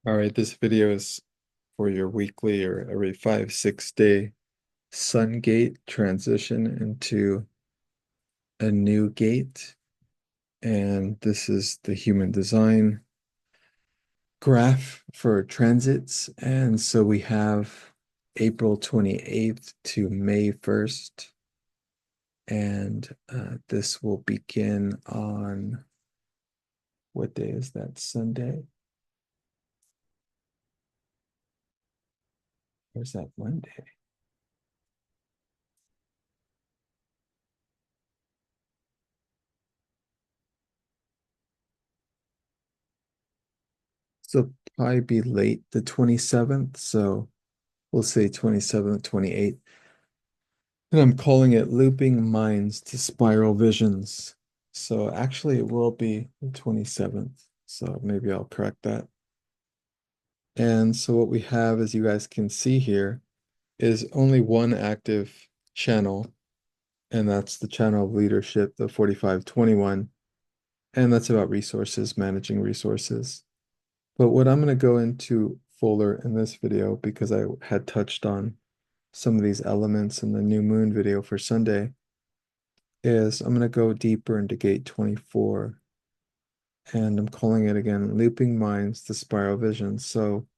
All right, this video is for your weekly or every 5, 6 day sun gate transition into a new gate. And this is the human design graph for transits. And so we have April 28th to May 1st. And this will begin on, what day is that? Sunday? Or is that Monday? So probably be late the 27th. So we'll say 27th, 28th. And I'm calling it looping minds to spiral visions. So actually it will be the 27th. So maybe I'll correct that. And so what we have, as you guys can see here, is only one active channel, and that's the channel of leadership, the 4521. And that's about resources, managing resources. But what I'm going to go into fuller in this video, because I had touched on some of these elements in the new moon video for Sunday, is I'm going to go deeper into gate 24. And I'm calling it again, looping minds to spiral vision. So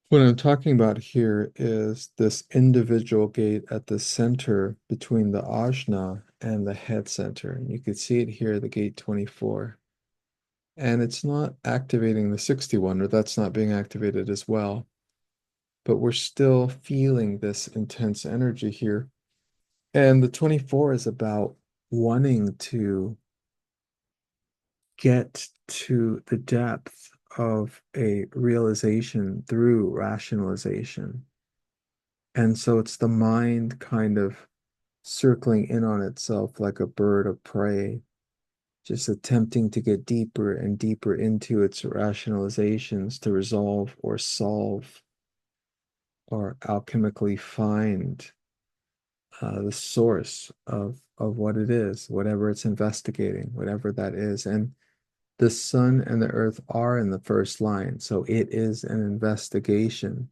what I'm talking about here is this individual gate at the center between the ajna and the head center. And you can see it here, the gate 24. And it's not activating the 61, or that's not being activated as well. But we're still feeling this intense energy here. And the 24 is about wanting to get to the depth of a realization through rationalization. And so it's the mind kind of circling in on itself like a bird of prey, just attempting to get deeper and deeper into its rationalizations to resolve or solve or alchemically find the source of what it is, whatever it's investigating, whatever that is. And the sun and the earth are in the first line, so it is an investigation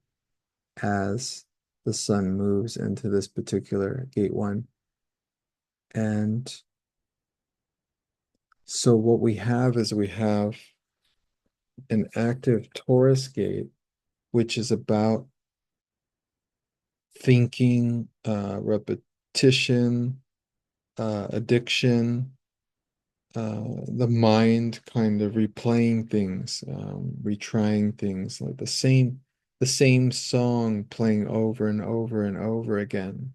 as the sun moves into this particular gate one. And so what we have is we have an active Taurus gate, which is about thinking, repetition, addiction, the mind kind of replaying things, retrying things, like the same song playing over and over and over again.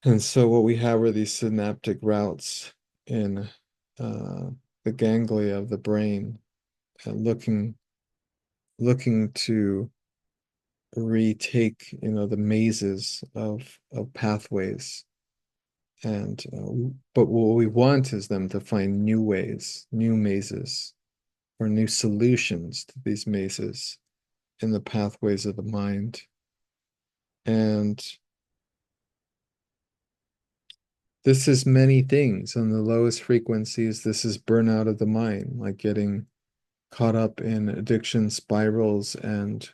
And so what we have are these synaptic routes in the ganglia of the brain, looking to retake, the mazes of pathways. And but what we want is them to find new ways, new mazes, or new solutions to these mazes in the pathways of the mind. And this is many things. On the lowest frequencies, this is burnout of the mind, like getting caught up in addiction spirals and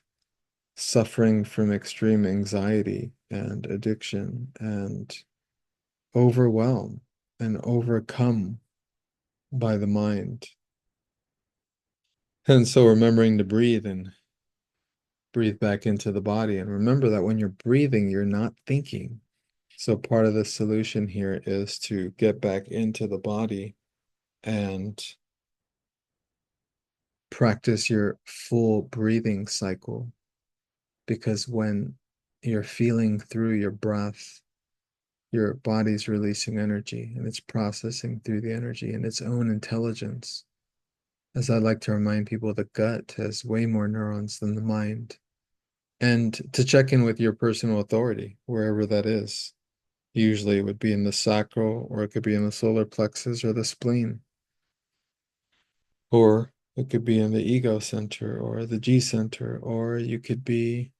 suffering from extreme anxiety and addiction and overwhelm and overcome by the mind. And so remembering to breathe and breathe back into the body. And remember that when you're breathing, you're not thinking. So part of the solution here is to get back into the body and practice your full breathing cycle. Because when you're feeling through your breath, your body's releasing energy and it's processing through the energy in its own intelligence. As I like to remind people, the gut has way more neurons than the mind. And to check in with your personal authority, wherever that is. Usually it would be in the sacral, or it could be in the solar plexus or the spleen, or it could be in the ego center or the G center, or you could be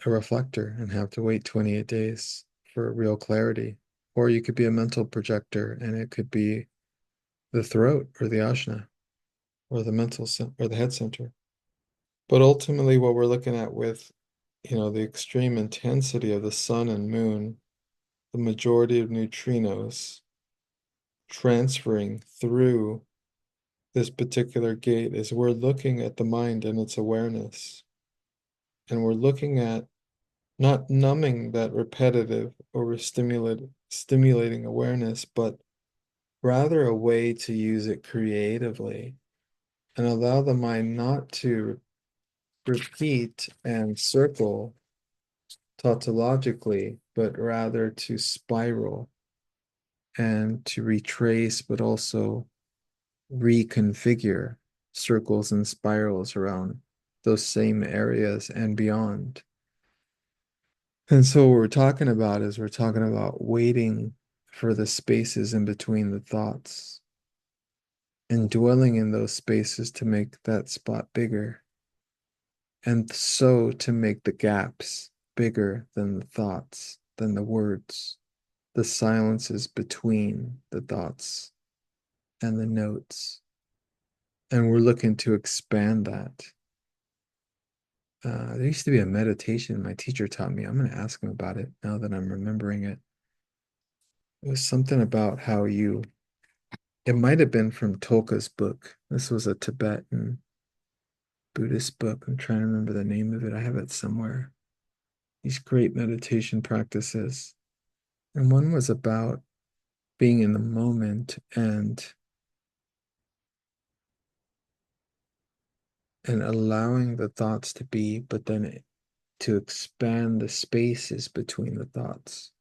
a reflector and have to wait 28 days for real clarity, or you could be a mental projector and it could be the throat or the ajna. or the mental center or the head center. But ultimately, what we're looking at with, the extreme intensity of the sun and moon, the majority of neutrinos transferring through this particular gate is we're looking at the mind and its awareness. And we're looking at not numbing that repetitive stimulating awareness, but rather a way to use it creatively and allow the mind not to repeat and circle tautologically, but rather to spiral and to retrace, but also reconfigure circles and spirals around those same areas and beyond. And so what we're talking about is we're talking about waiting for the spaces in between the thoughts and dwelling in those spaces to make that spot bigger. And so to make the gaps bigger than the thoughts, than the words, the silences between the thoughts and the notes. And we're looking to expand that. There used to be a meditation my teacher taught me. I'm going to ask him about it now that I'm remembering it. It was something about how it might have been from Tolka's book. This was a Tibetan Buddhist book. I'm trying to remember the name of it. I have it somewhere. These great meditation practices. And one was about being in the moment and allowing the thoughts to be, but then to expand the spaces between the thoughts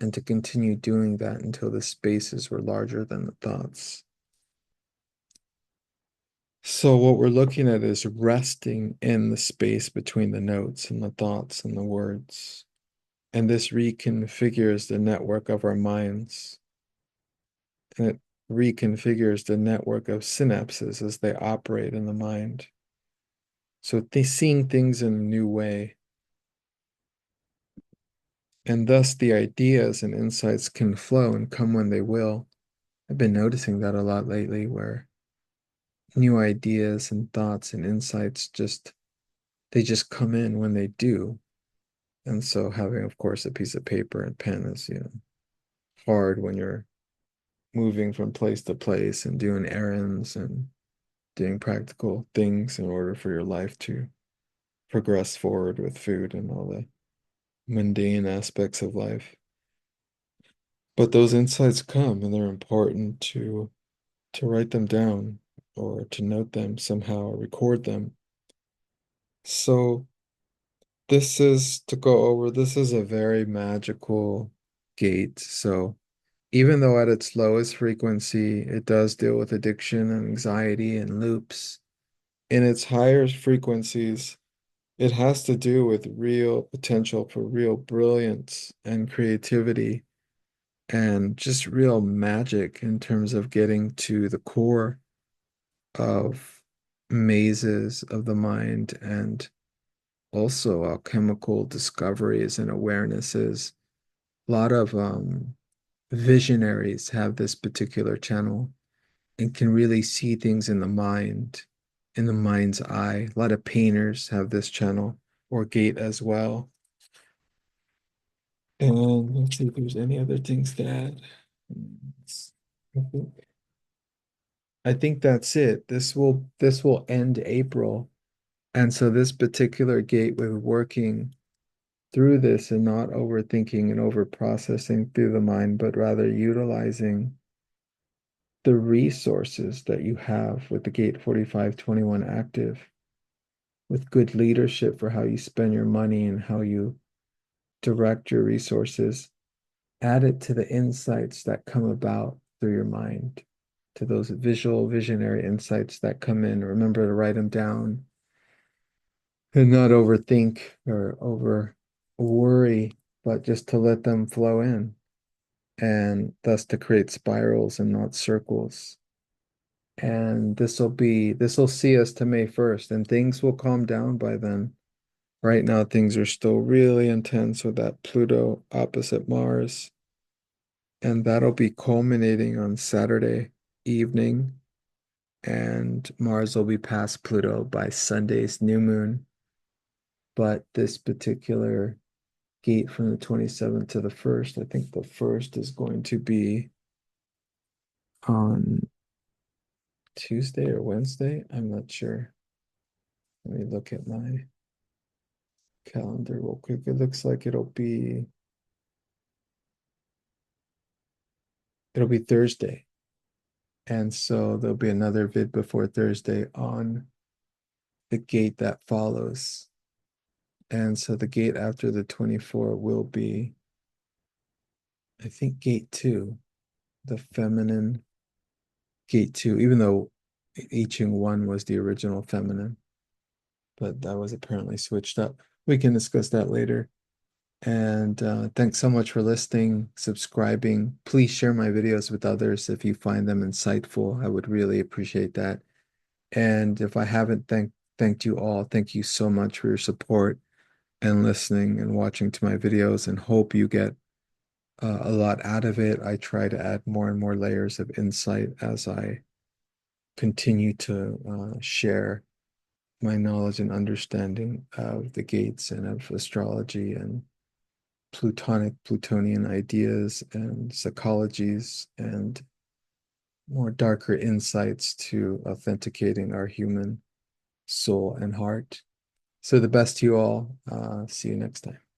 and to continue doing that until the spaces were larger than the thoughts. So what we're looking at is resting in the space between the notes and the thoughts and the words. And this reconfigures the network of our minds. And it reconfigures the network of synapses as they operate in the mind. So they seeing things in a new way. And thus the ideas and insights can flow and come when they will. I've been noticing that a lot lately, where new ideas and thoughts and insights they just come in when they do. And so having, of course, a piece of paper and pen is, hard when you're moving from place to place and doing errands and doing practical things in order for your life to progress forward with food and all the mundane aspects of life. But those insights come and they're important to write them down or to note them somehow or record them. So this is a very magical gate. So even though at its lowest frequency, it does deal with addiction and anxiety and loops, in its higher frequencies, it has to do with real potential for real brilliance and creativity and just real magic in terms of getting to the core of mazes of the mind and also alchemical discoveries and awarenesses. A lot of visionaries have this particular channel and can really see things in the mind's eye. A lot of painters have this channel or gate as well. And let's see if there's any other things to add. I think, I think that's it. This will end April. And so this particular gate with working through this and not overthinking and over processing through the mind, but rather utilizing the resources that you have with the Gate 4521 active, with good leadership for how you spend your money and how you direct your resources. Add it to the insights that come about through your mind, to those visionary insights that come in. Remember to write them down and not overthink or over worry, but just to let them flow in and thus to create spirals and not circles. And this will see us to May 1st and things will calm down by then. Right now, things are still really intense with that Pluto opposite Mars. And that'll be culminating on Saturday evening. and Mars will be past Pluto by Sunday's new moon. But this particular gate from the 27th to the 1st, I think the 1st is going to be on Tuesday or Wednesday. I'm not sure. Let me look at my calendar real quick. It looks like it'll be Thursday. And so there'll be another vid before Thursday on the gate that follows. And so the gate after the 24 will be, I think, gate 2, the feminine gate 2, even though I Ching 1 was the original feminine, but that was apparently switched up. We can discuss that later. And thanks so much for listening, subscribing. Please share my videos with others if you find them insightful. I would really appreciate that. And if I haven't thanked you all, thank you so much for your support and listening and watching to my videos, and hope you get a lot out of it. I try to add more and more layers of insight as I continue to share my knowledge and understanding of the gates and of astrology and Plutonian ideas and psychologies and more darker insights to authenticating our human soul and heart. So the best to you all. See you next time.